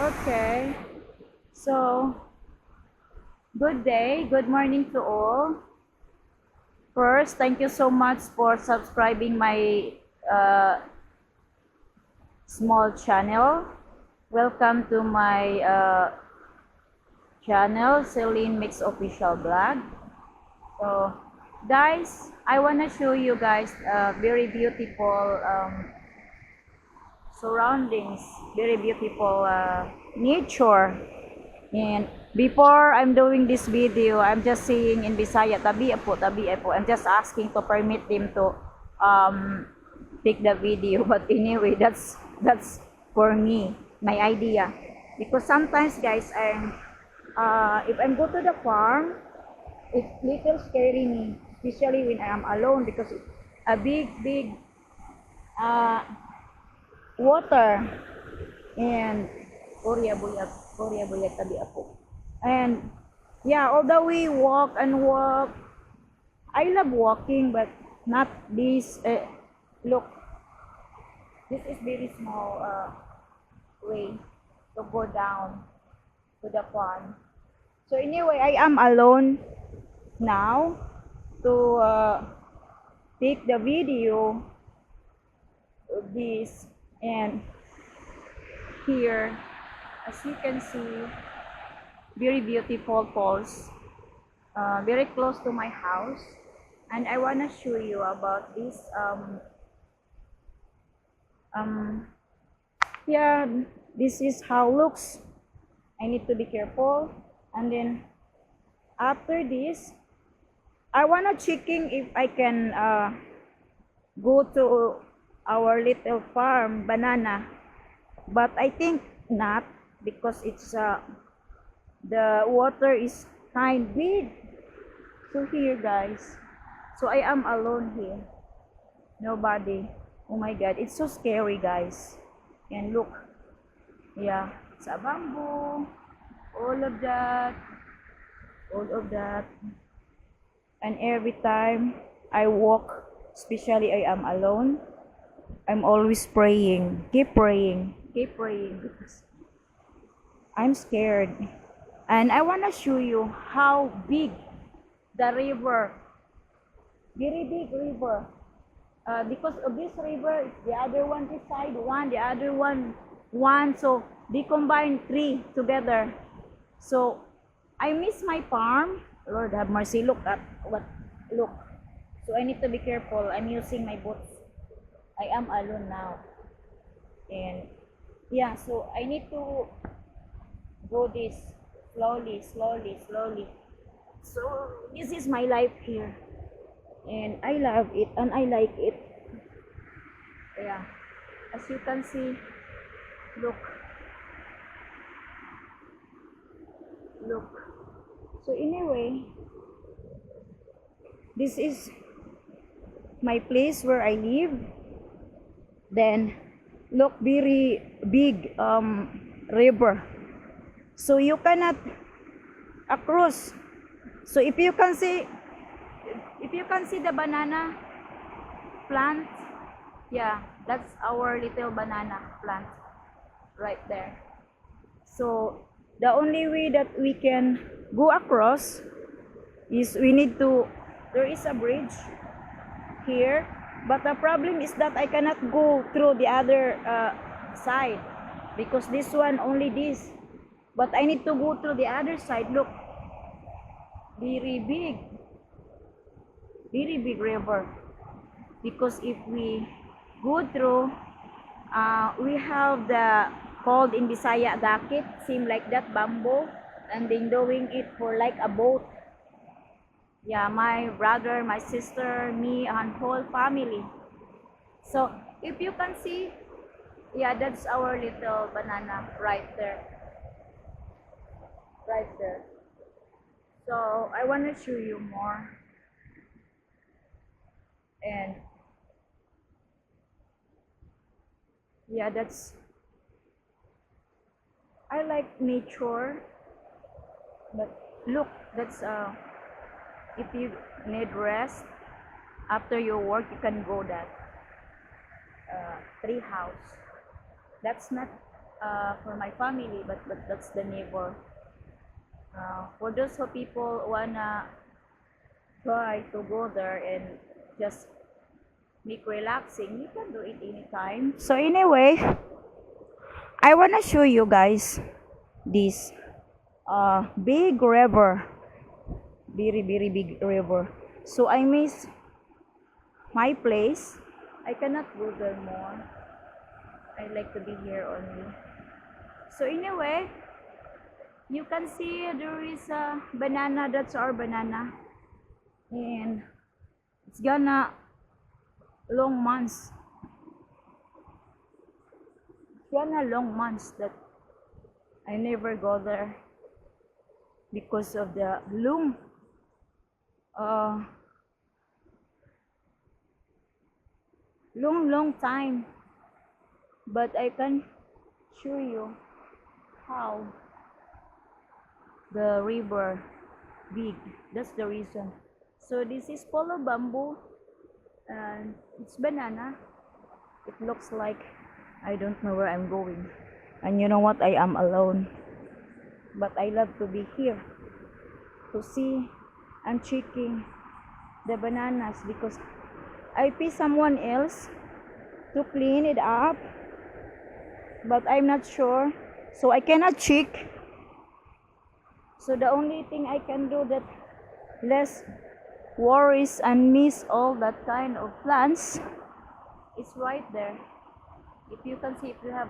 Okay, so good day, good morning to all. First, thank you so much for subscribing my uh, small channel. Welcome to my channel, Celine Mix Official Blog. So, guys, I wanna show you guys very beautiful surroundings, very beautiful nature. And before I'm doing this video, I'm just saying in Bisaya, tabi po, tabi po. I'm just asking to permit them to um, take the video. But anyway, that's for me, my idea. Because sometimes, guys, if I'm go to the farm, it's little scary me, especially when I am alone because it's a big uh, water and Korea buyag tabi ako. And yeah, although we walk and walk, I love walking, but not this. Look, this is very small way to go down to the pond. So anyway, I am alone now to take the video of this. And here, as you can see, very beautiful falls, very close to my house. And I want to show you about this um yeah, this is how looks. I need to be careful. And then after this, I want to checking if I can go to our little farm banana, but I think not, because it's the water is kind big. So here, guys, so I am alone here, nobody. Oh my god, it's so scary, guys. And look, yeah, it's a bamboo, all of that, all of that. And every time I walk, especially I am alone, I'm always praying, keep praying, because I'm scared. And I want to show you how big the river, very big river. Because of this river, the other one this side, one, the other one. So they combine three together. So I miss my farm. Lord have mercy. Look at what, look. So I need to be careful. I'm using my boots. I am alone now. And yeah, so I need to go this slowly. So this is my life here, and I love it and I like it. Yeah, as you can see, look, look. So anyway, this is my place where I live. Then look, very big river, so you cannot across. So if you can see the banana plant, yeah, that's our little banana plant right there. So the only way that we can go across is we need to, there is a bridge here, but the problem is that I cannot go through the other side, because this one only this, but I need to go through the other side. Look, very big, very big river. Because if we go through, we have the called in Bisaya dakit, seem like that bamboo, and then doing it for like a boat. Yeah, my brother, my sister, me, and whole family. So if you can see, yeah, that's our little banana right there, right there. So I want to show you more. And yeah, that's, I like nature. But look, that's if you need rest after your work, you can go that tree house. That's not for my family, but that's the neighbor. For those who people wanna try to go there and just make relaxing, you can do it anytime. So anyway, I wanna show you guys this big river, very big river. So I miss my place. I cannot go there more. I like to be here only. So anyway, you can see there is a banana. That's our banana, and it's gonna long months. It's gonna long months that I never go there because of the uh, long time. But I can show you how the river big. That's the reason. So this is polo bamboo and it's banana. It looks like I don't know where I'm going. And you know what? I am alone. But I love to be here to see and checking the bananas because I pay someone else to clean it up, but I'm not sure, so I cannot check. So the only thing I can do that less worries and miss all that kind of plants is right there. If you can see, if you have,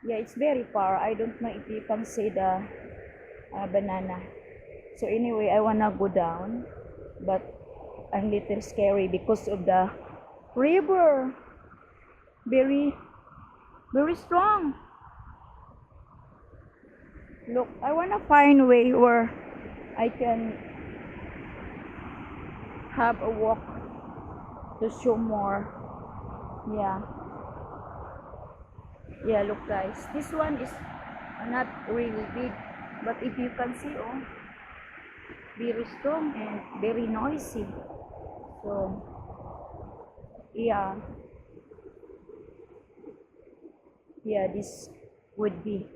yeah, it's very far. I don't know if you can see the banana. So anyway, I wanna go down, but I'm little scary because of the river. Very strong. Look, I wanna find a way where I can have a walk to show more. Yeah. Yeah, look guys. This one is not really big, but if you can see, oh, very strong and very noisy. So, yeah. Yeah, this would be,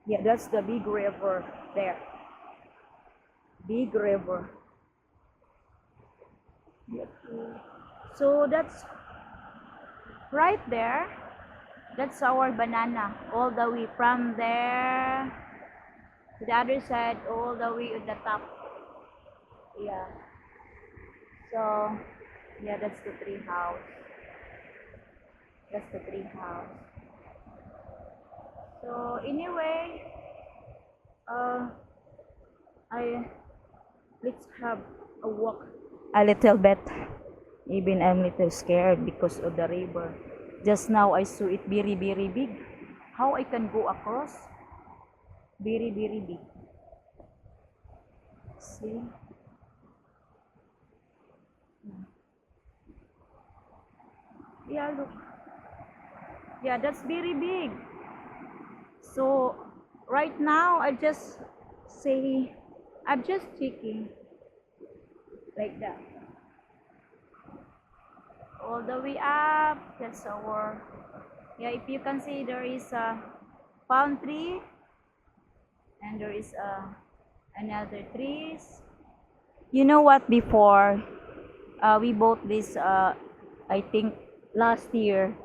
yeah, that's the big river there. Big river. So that's right there. That's our banana. All the way from there to the other side, all the way at the top. Yeah. So, yeah, that's the tree house. That's the tree house. So anyway, I let's have a walk a little bit. Even I'm little scared because of the river. Just now I saw it very big. How I can go across? Very big. See? Yeah, look. Yeah, that's very big. So right now I just say I'm just checking like that. All the way up, that's our, yeah, if you can see there is a palm tree and there is another trees. You know what, before we bought this I think last year,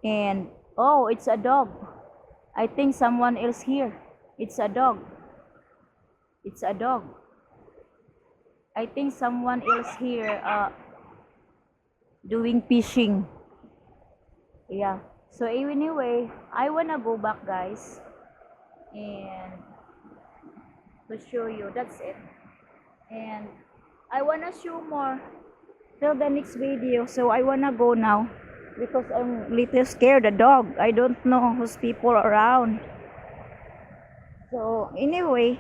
and oh, it's a dog. I think someone else here. It's a dog. It's a dog. I think someone else here doing fishing. Yeah. So anyway, I wanna go back guys and to show you. That's it. And I wanna show more till the next video. So I wanna go now because I'm little scared. The dog. I don't know who's people around. So anyway,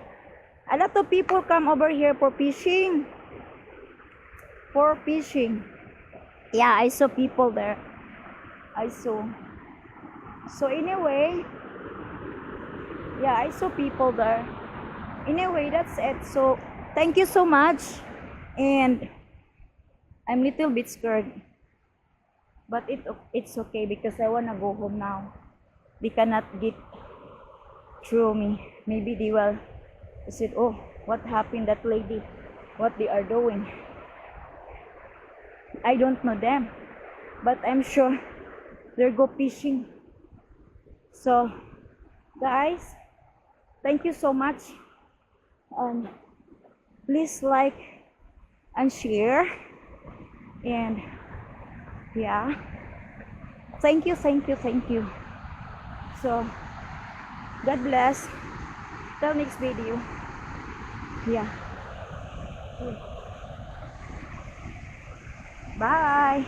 a lot of people come over here for fishing. For fishing. Yeah, I saw people there. I saw. So anyway, yeah, I saw people there. Anyway, that's it. So thank you so much. And I'm little bit scared. But it's okay because I wanna go home now. they cannot get through me. Maybe they will say, oh, what happened that lady, what they are doing. I don't know them, but I'm sure they're go fishing. So guys, thank you so much, and please like and share, and yeah, thank you, thank you, thank you. So God bless, till next video. Yeah, bye.